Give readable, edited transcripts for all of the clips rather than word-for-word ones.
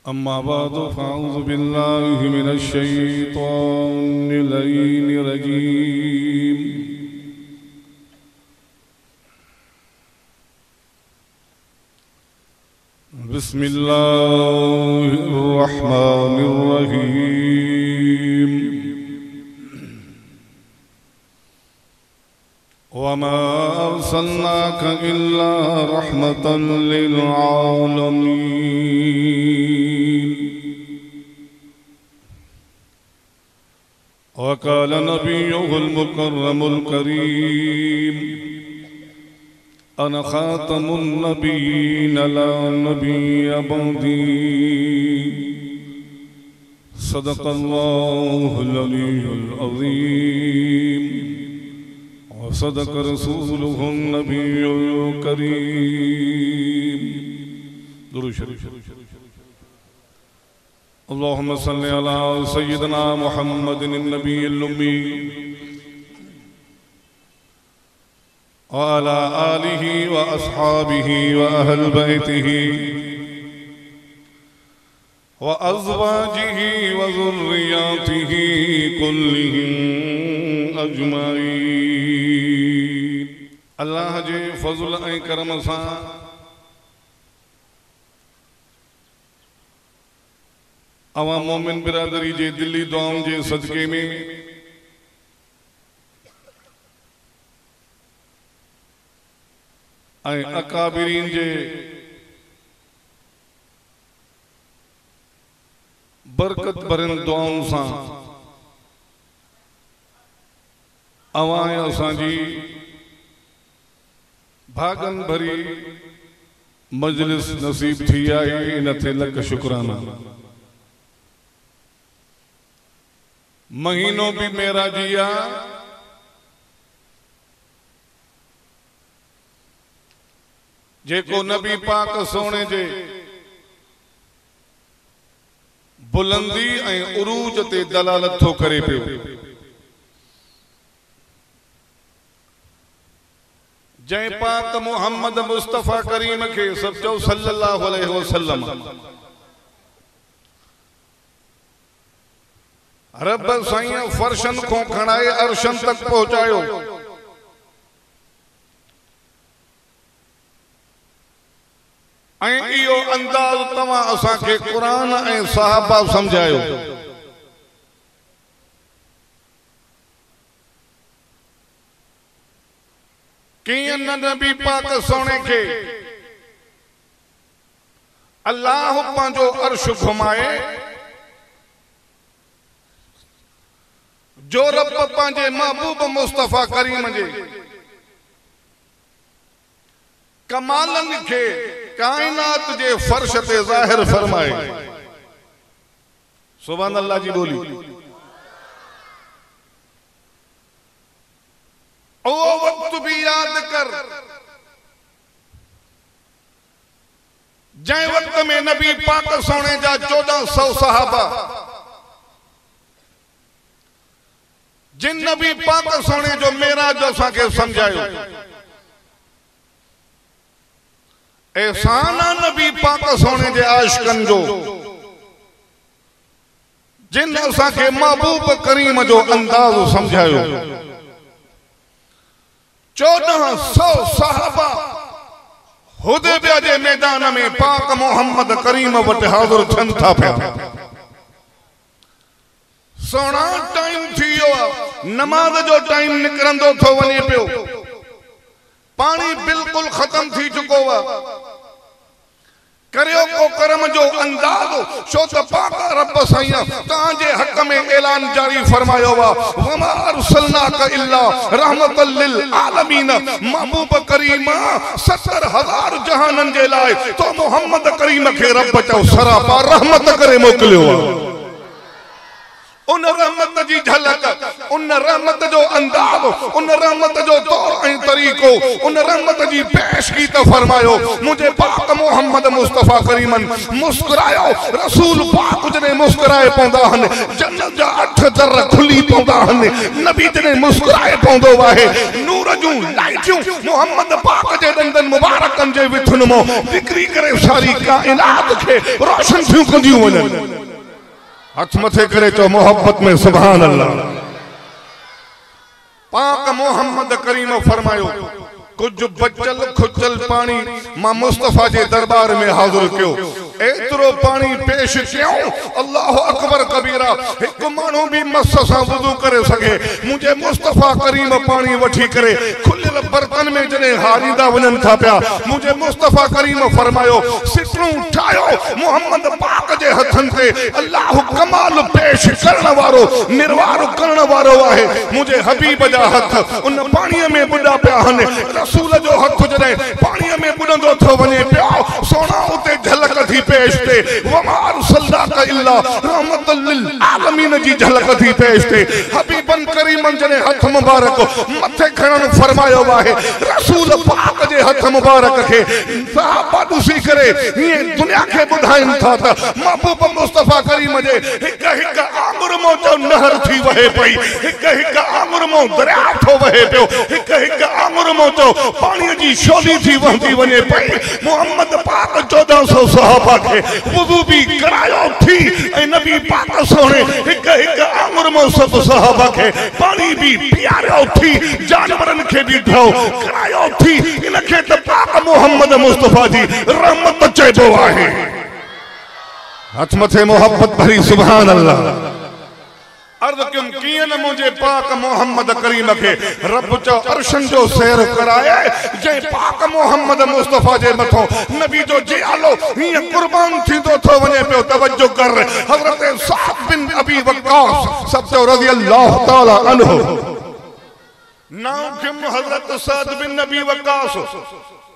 अम्मा बादु फ़अऊज़ु बिल्लाहि मिनश शैतानिर रजीम। बिस्मिल्लाहिर रहमानिर रहीम। वमा अर्सलनाका इल्ला रहमतन लिल आलमीन। वक़ाल नबियुहुल मुकर्रमुल करीम अना ख़ातमुन नबिय्यीन ला नबिय्य बअदी। सदक़ल्लाहुल अलीयुल अज़ीम व सदक़ रसूलुहुन नबियुल करीम। दुरूद शरीफ। अल्लाहुम्मा सल्लि अला सय्यिदिना मुहम्मदिन नबिय्यिल उम्मी व अला आलिहि व अस्हाबिहि व अहल बैतिहि व अज़वाजिहि व ज़ुर्रिय्यतिहि कुल्लिहिम अजमाईन। अल्लाह जे फज़ल ऐं करम सां अवां मोमिन बिरादरी जे दिली दुआउनि जे सदके में ऐं अकाबिरीन जे बरकत भरन दुआउनि सां अवां असांजी भागन भरी मजलिस नसीब थी आहे। इन ते लख शुक्राना। महीनो भी मेरा जिया जेको नबी पाक सोने जे बुलंदी ऐं उरूज ते दलालत थो करे पियो। जै पाक मोहम्मद मुस्तफ़ा करीम के सब चो सल्लल्लाहु अलैहि वसल्लम रब साईं फर्शन को खणाए अर्शन तक पहुंचायो। इहो अंदाज तव्हां असांखे क़ुरान ऐं सहाबा समझायो। कीअं नबी पाक सोने के अल्लाह पंहिंजो अर्श घुमाए जो रब पंहिंजे महबूब मुस्तफ़ा करीम जे कमालन के कायनात जे फर्श ते ज़ाहिर फरमाए। सुभान अल्लाह जी बोली। ओ वक्त भी याद कर जै वक्त में नबी पाक सोने जा 1400 सहाबा जिन नबी पाक सोने जो मेराज असांखे समझायो। एहसान नबी पाक सोने जे आशिकन जो जिन असांखे महबूब करीम जो अंदाज समझायो। 1400 सहाबा हुदैबिया जे मैदान में पाक मोहम्मद करीम वटि हाज़िर थियनि था पिया। सोना टाइम थियो, नमाज जो टाइम निकरंदो थो वने पियो, पानी बिल्कुल खत्म थी चुको है। करियो को करम जो अंदाज छो त पाक रब साईं तांजे हक में ऐलान जारी फरमायो वा वमा अरसलनाका इल्ला रहमतल लिल आलमीन। महबूब करीम 70,000 जहानन जे लाए तो मोहम्मद करीम के रब चो सरापा रहमत करे मोकलियो। उन रहमत जी झलक, उन रहमत जो अंदाज, उन रहमत जो तौर ऐं तरीक़ो, उन रहमत जी पेशगी त फरमायो। मुझे पाक मोहम्मद मुस्तफ़ा करीमन मुस्कुरायो। रसूल पाक जने मुस्कुराए पौंदा हन, जन्नत जा 8 दर खुली पौंदा हन। नबी जने मुस्कुराए पौंदो आहे, नूर जूं लाइटियूं मोहम्मद पाक जे दंदन मुबारकन जे विथुन मो निकरी करे सारी काइनात के रोशन थियूं कंदियूं वञनि। हथ मथे करे चो मोहब्बत में सुभान अल्लाह। पाक मोहम्मद करीम फरमायो, कुछ बचल खुचल पानी मां मुस्तफा जे दरबार में हाजिर कियो। एतरो पानी पेश क्यों? अल्लाह अकबर कबीरा। एक मानू भी मस सां वुजू करे सके, मुझे मुस्तफा करीम पानी वठी करे खुलियल बर्तन में जने हारींदा वञन था पिया, मुझे मुस्तफा करीम फरमायो सिटरूं ठायो मोहम्मद पाक जे हथन ते। अल्लाह कमाल पेश करण वारो, निर्वार करण वारो आहे। मुझे हबीब जा हथ उन पानी में बुडा पिया हन। रसूल जो हथ जने पानी में बुडंदो थो वने पियो, सोना उते झलक थी पेश थे। वमार सल्लल्लाहु इल्ला रहमतल लिल आलमीन जी झलक थी पेश थे। हबीबन करीमन जने हथ मुबारक मथे खणन फरमायो आहे। रसूल पाक जे हथ मुबारक के सहाबा दुसी करे ये दुनिया के बुधाइन था त महबूब मुस्तफा करीम जे हिक हिक आंगुर मो जो नहर थी वहे पई, हिक हिक आंगुर मो दरिया थो वहे पियो, हिक हिक आंगुर मो जो पानी जी शोली थी वहंदी वने पई। मोहम्मद पाक 1400 सहाबा के वुजू भी करायो थी ऐं नबी पाक सोने हिक हिक आंगुर मो सब सहाबा के पानी भी पियारो थी, जानवरन के भी धो करायो थी। इनखे त पाक मोहम्मद मुस्तफा जी रहमत चइबो आहे। हथ मथे मोहब्बत भरी सुभान अल्लाह। अर्द क्यों किए न मुझे पाक मोहम्मद करीम के रब चो अर्शन जो सैर कराए। जे पाक मोहम्मद मुस्तफा जे मथो नबी जो जियालो ये कुर्बान थी तो थो वने पे तवज्जो कर। हजरत साद बिन अबी वक्कास सब तो रज़ी अल्लाह तआला अन्हु नाम किम हजरत साद बिन अबी वक्कास।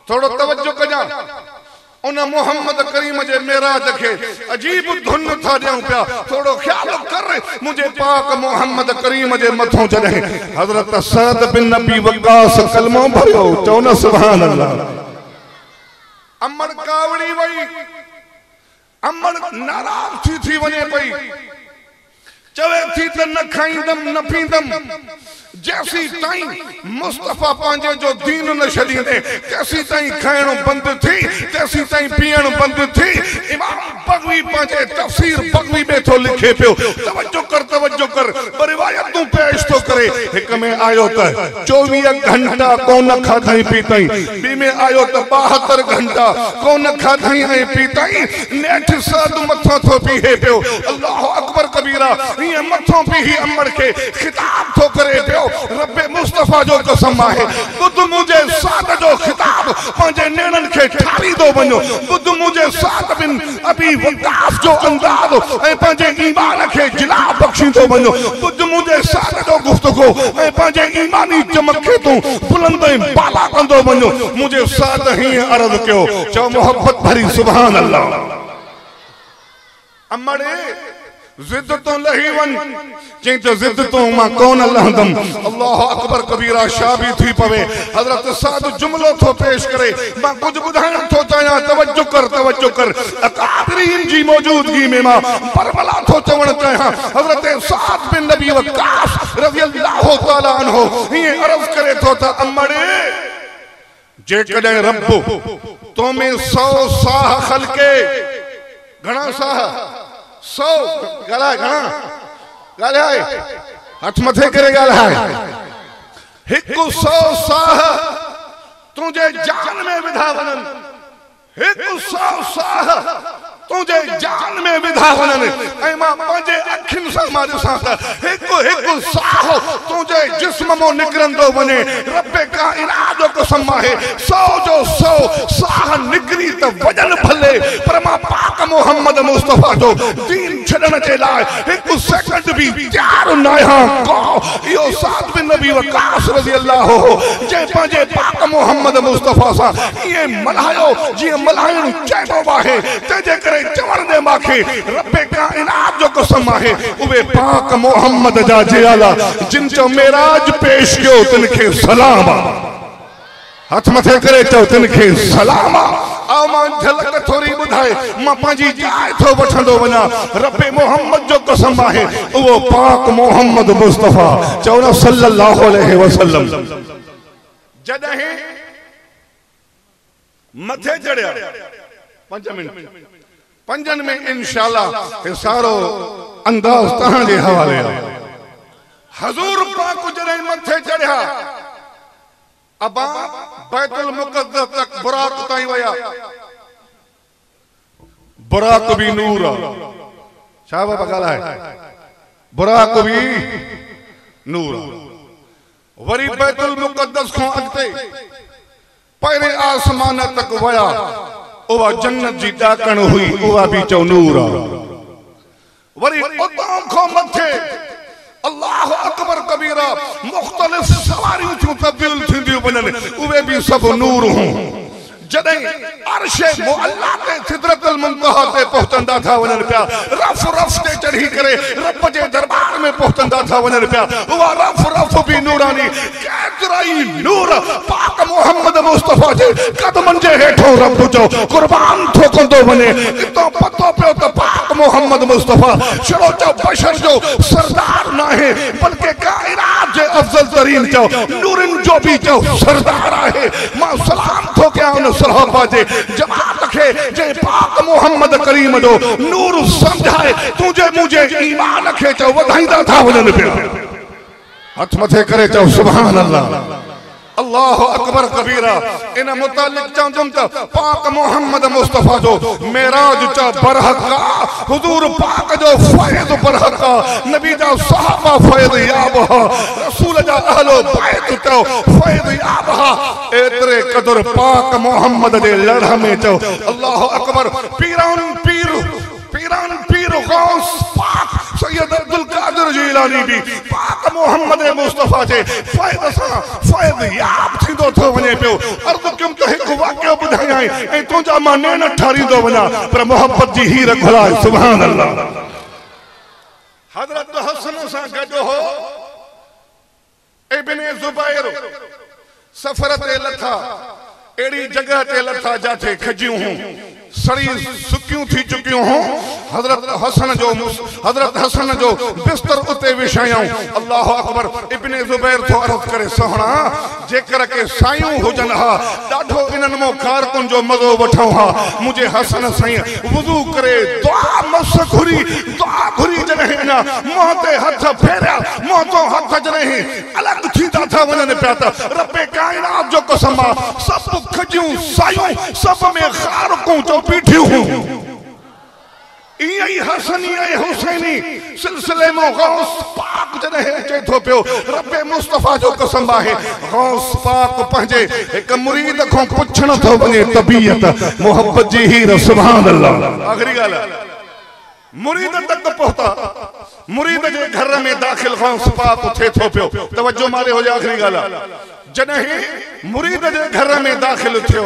थोड़ो तवज्जो कजा उन मोहम्मद करीम जे मेराज के अजीब धुन था ॾियूं पिया। थोड़ो ख्याल कर मुझे पाक मोहम्मद करीम जे मथों जॾहिं हजरत साद बिन नबी वक्कास कलमो भरियो, चओ न सुभान अल्लाह। अमड़ कावड़ी वई, अमड़ नाराज़ थी वने पई, चवे थी त न खाईंदम न पींदम जैसी ताईं मुस्तफा पांजे जो दीन न छॾींदे, तैसी ताईं खाइण बंद थी, तैसी ताईं पीअण बंद थी। इमाम बगवी पांजे तफसीर बगवी में थो लिखे पियो, तवज्जो कर रिवायतूं पेश तो करे। हिक में आयो त 24 घंटा कोन खाधई पीतई, ॿी में आयो त 72 घंटा कोन खाधई ऐं पीतई। नेठ साद मथो थो पीहे पियो, अल्लाह अकबर कबीरा। ये मथो पीही अमड़ के खिताब थो करे पियो। रब्बे मुस्तफा जो कसम आहे, बुध मुझे साद जो खिताब पंहिंजे नेणन के ठारी दो वञो। बुध मुझे साद बिन अबी वक्कास जो अंदाज ऐं पंहिंजे ईमान के जिला बख्शी दो वञो। बुध मुझे साद जो गुफ्तगू ऐं पंहिंजे ईमानी चमक के तू बुलंद ऐं बाला कंदो वञो। मुझे साद ही अर्ज कयो, चओ मोहब्बत भरी सुभान अल्लाह। अमड़े जिद तो लही वन, चई तो जिद तो मां कौन लहंदम। अल्लाह अकबर कबीरा शाबी थी पवे। हजरत साद जुमलो थो पेश करे, मां कुछ बुधाइण थो चाहियां, तवज्जो कर। अकाबरीन जी मौजूदगी में मां परबला थो चवण चाहियां। हजरत साद बिन नबी वक्कास रज़ी अल्लाह तआला अन्हु ये अर्ज करे थो त अमड़े जेकॾहिं रब तो में 100 साह खलके, घणा साह 100 गाला घणा गाला हथ मथे करे गाला हिक 100 साह तुझे जान में विधा वनन, हिक 100 साह तुझे जान में विधा वनन। ऐं मां पंहिंजे अखियुनि सां मां ॾिसां त हिकु साह तुझे जिस्म मो निकिरंदो वञे। रब्बे काइनात जो कसम आहे, 100 जो 100 साह निकिरी त वजन भले, पर मां पाक मोहम्मद मुस्तफा जो दीन छॾण जे लाइ हिकु सेकंड बि तयार न आहियां। को इहो साद बिन नबी वक्कास रज़ी अल्लाह हो जंहिं पंहिंजे पाक मोहम्मद मुस्तफा सां ईअं मल्हायो जीअं मल्हाइण चइबो आहे। तंहिंजे करे चवण दे माखे रब कायनात जो कसम आहे उवे पाक मोहम्मद जा जियाला जिन जो मेराज पेश कियो तिनखे सलाम हाथ मथे करे चओ तिनखे सलाम आओ मां झलक थोड़ी बुधाए मां पांजी जाय थो वठंदो वना रब मोहम्मद जो कसम आहे वो पाक मोहम्मद मुस्तफा चओ न सल्लल्लाहु अलैहि वसल्लम जदे मथे चढ़िया 5 मिनट 5 में इंशाअल्लाह ये सारो अंदाज तहां जे हवाले हजूर पाक जदे मथे चढ़िया अबा बैतुल मुक़द्दस तक बुराक ताई वया बुराक भी नूर छा बाबा गाला है बुराक भी नूर वरी बैतुल मुक़द्दस को अगते पहले आसमान तक वया उवा जन्नत जी डाकण हुई उवा भी चो नूर वरी उतां को मथे अल्लाह अकबर कबीरा मुख्तलिफ सवारियों थी तब्दील थी बनन उवे भी सब नूर हूं जदे अर्शे मुअल्ला ते सिदरतुल मुंतहा ते पहुंचंदा था वनन पिया रफ रफ ते चढ़ी करे रब जे दरबार में पहुंचंदा था वनन पिया उवा रफ रफ भी नूरानी केतराई नूर पाक मोहम्मद मुस्तफा जे कदमन जे हेठो रब जो कुर्बान थो कंदो वने इतो पतो पियो त पाक मोहम्मद मुस्तफा छड़ो जो बशर जो सरदार ना है बल्कि कायनात जे अफजल तरीन जो नूरन जो भी जो सरदार है मां सलाम थो क्या उन सहाबा जे जमात खे जे पाक मोहम्मद करीम जो नूर समझाए तुझे मुझे ईमान खे चो वधाईंदा था वनन पिया हथ मथे करे चो सुभान अल्लाह अल्लाह अकबर कबीरा इन मुतालिक चंदम त पाक मोहम्मद मुस्तफा जो मेराज च बरहका हुजूर पाक जो फैज़ बरहका नबी जा सहाबा फैज़ याब रसूल जा अहलो बैत तो फैज़ याब एतरे कदर पाक मोहम्मद दे लड़ में चो अल्लाह अकबर पीरान पीर गौस पाक सैयद अब्दुल कादिर जिलानी भी पाक मोहम्मद मुस्तफा जे फैज़ याब थिंदो थो वने पियो अर्ज़ कम तो एक वाक़ियो बुधाया ए तुजा माने न ठारींदो वना पर मोहब्बत जी हीर घुलाए सुभान अल्लाह हजरत हसन सा गडो हो इब्ने जुबैर सफर ते लथा एड़ी जगह ते लथा जाथे खजियूं हूं सड़ी सुकियूं थी चुकियूं हो हजरत हसन जो बिस्तर उते विछायूं अल्लाह अकबर इब्ने जुबैर तो अर्ज करे सोहणा जेकर के सायूं हुजन हा डाढो इनन मो कारकुन जो मजो वठो हा मुझे हसन सई वुजू करे दुआ घुरी जने ना मोहते हथ फेरा मोहतो हथ जने अलग थींदा था वनन पिया त रब कायनात जो कसम सब खजियूं सायूं सब में कारकुन जो पीठियूं ई हसनी ऐं हुसैनी सिलसिले में गौस पाक जने अचे थो पियो रब मुस्तफा जो कसम आहे गौस पाक पंहिंजे एक मुरीद को पुछण थो वने तबीयत मोहब्बत जी हीर सुभान अल्लाह आखिरी गाल मुरीद तक पहुंचा मुरीद जे घर में दाखिल गौस पाक थे थो पियो तवज्जो मारे हो जा आखिरी गाल जने मुरीद जे घर में दाखिल थियो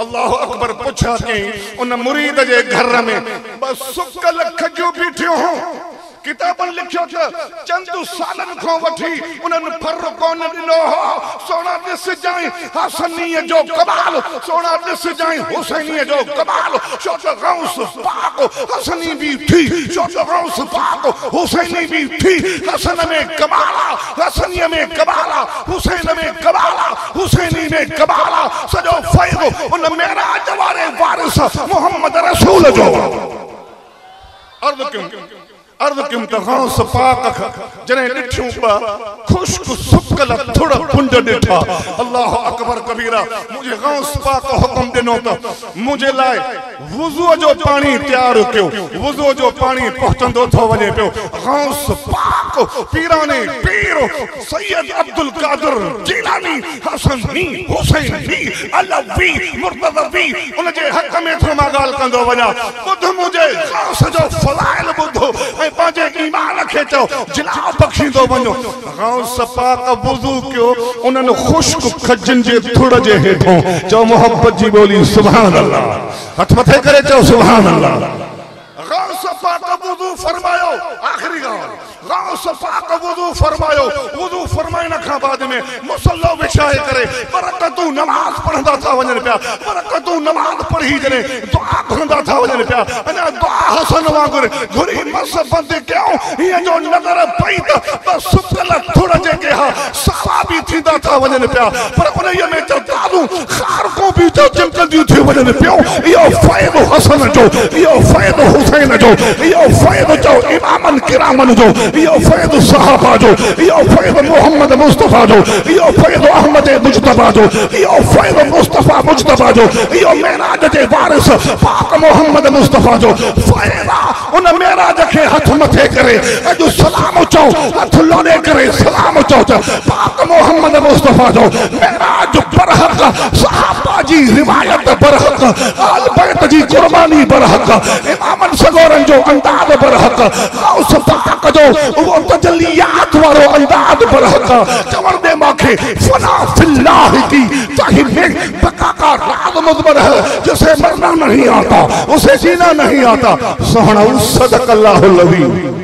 अल्लाह अकबर पुछा के उन मुरीद जे घर में बस सुकल खजो बीठियो हो किताबन लिखियो चंद सालन को वठी उनन फर कोन दिनो हो सोना दिस जाए हसनी जो कमाल सोना दिस जाए हुसैनी जो कमाल शोत गौस पाक हसनी भी थी शोत गौस पाक हुसैनी भी थी हसन में कमाला हसनी में कमाला हुसैन में कमाला हुसैनी में कमाला सजो फैज़ उन मेराज वाले वारिस मोहम्मद रसूल जो अर्ज़ क्यों त गौस पाक जने डिठूं खुश्क सुकल थोड़ा पुंज डिठा अल्लाह अकबर कबीरा मुझे गौस पाक हुक्म दिनो त मुझे लाए वुजू जो पानी तैयार कयो वुजू जो पानी पहुंचंदो थो वने पियो गौस पाक पीराने पीर सैयद अब्दुल कादिर जिलानी हसनी हुसैनी अलवी मुर्तज़वी उन जे हक में थो मां गाल कंदो वना बुध मुझे गौस जो फलाइल बुधो पाजे ईमान खे चो जिला बख्शींदो वञो गौस पाक वुजू कयो उनन खुश्क खजन जे थुड़ जे हेठों चो मोहब्बत जी बोली सुभान अल्लाह हथ मथे करे चो सुभान अल्लाह गौस पाक वुजू फरमायो आखिरी गौस पाक वुजू फरमायो वुजू फरमाइण खां बाद में मुसल्लो विछाए करे बरकतू नमाज पढ़ंदा था वञनि पिया बरकतू नमाज पढ़ी जने दुआ कंदा था वञनि पिया अना दुआ हसन वांगुर घुरी मस बंद कयो ये जो नजर पई त सुकल थोड़ा जेके हा सवाबी थींदा था वञनि पिया पर उन्हीअ में जो दादू खार को भी जो चिमकंदियूं थी वञनि पियो इहो फ़ाइदो हसन जो इहो फ़ाइदो हुसैन जो इहो फ़ाइदो जो इमामन किरामन जो इहो फ़ाइदो सहाबा जो इहो फ़ाइदो मोहम्मद मुस्तफा जो इहो फ़ाइदो अहमद मुजतबा जो इहो फ़ाइदो मुस्तफा मुजतबा जो इहो मेराज जे वारिस पाक मोहम्मद मुस्तफा जो फ़ाइदा उन मेराज खे हथ मथे करे अॼु सलाम चओ हथ लोड़े करे सलाम चओ पाक मोहम्मद मुस्तफा जो मेराज बरहक सहाबा जी रिवायत बरहक आल बैत जी कुर्बानी बरहक इमामन सगोरन जो अंदाज बरहक गौस पाक जो वो तजल्लियात वारो अंदाज बरहक चवण दे माखे फना फिल्लाह की चाहे में बका का राज मुजबर है जिसे मरना नहीं आता उसे जीना नहीं आता सोहना सदकल्लाहुल अज़ीम।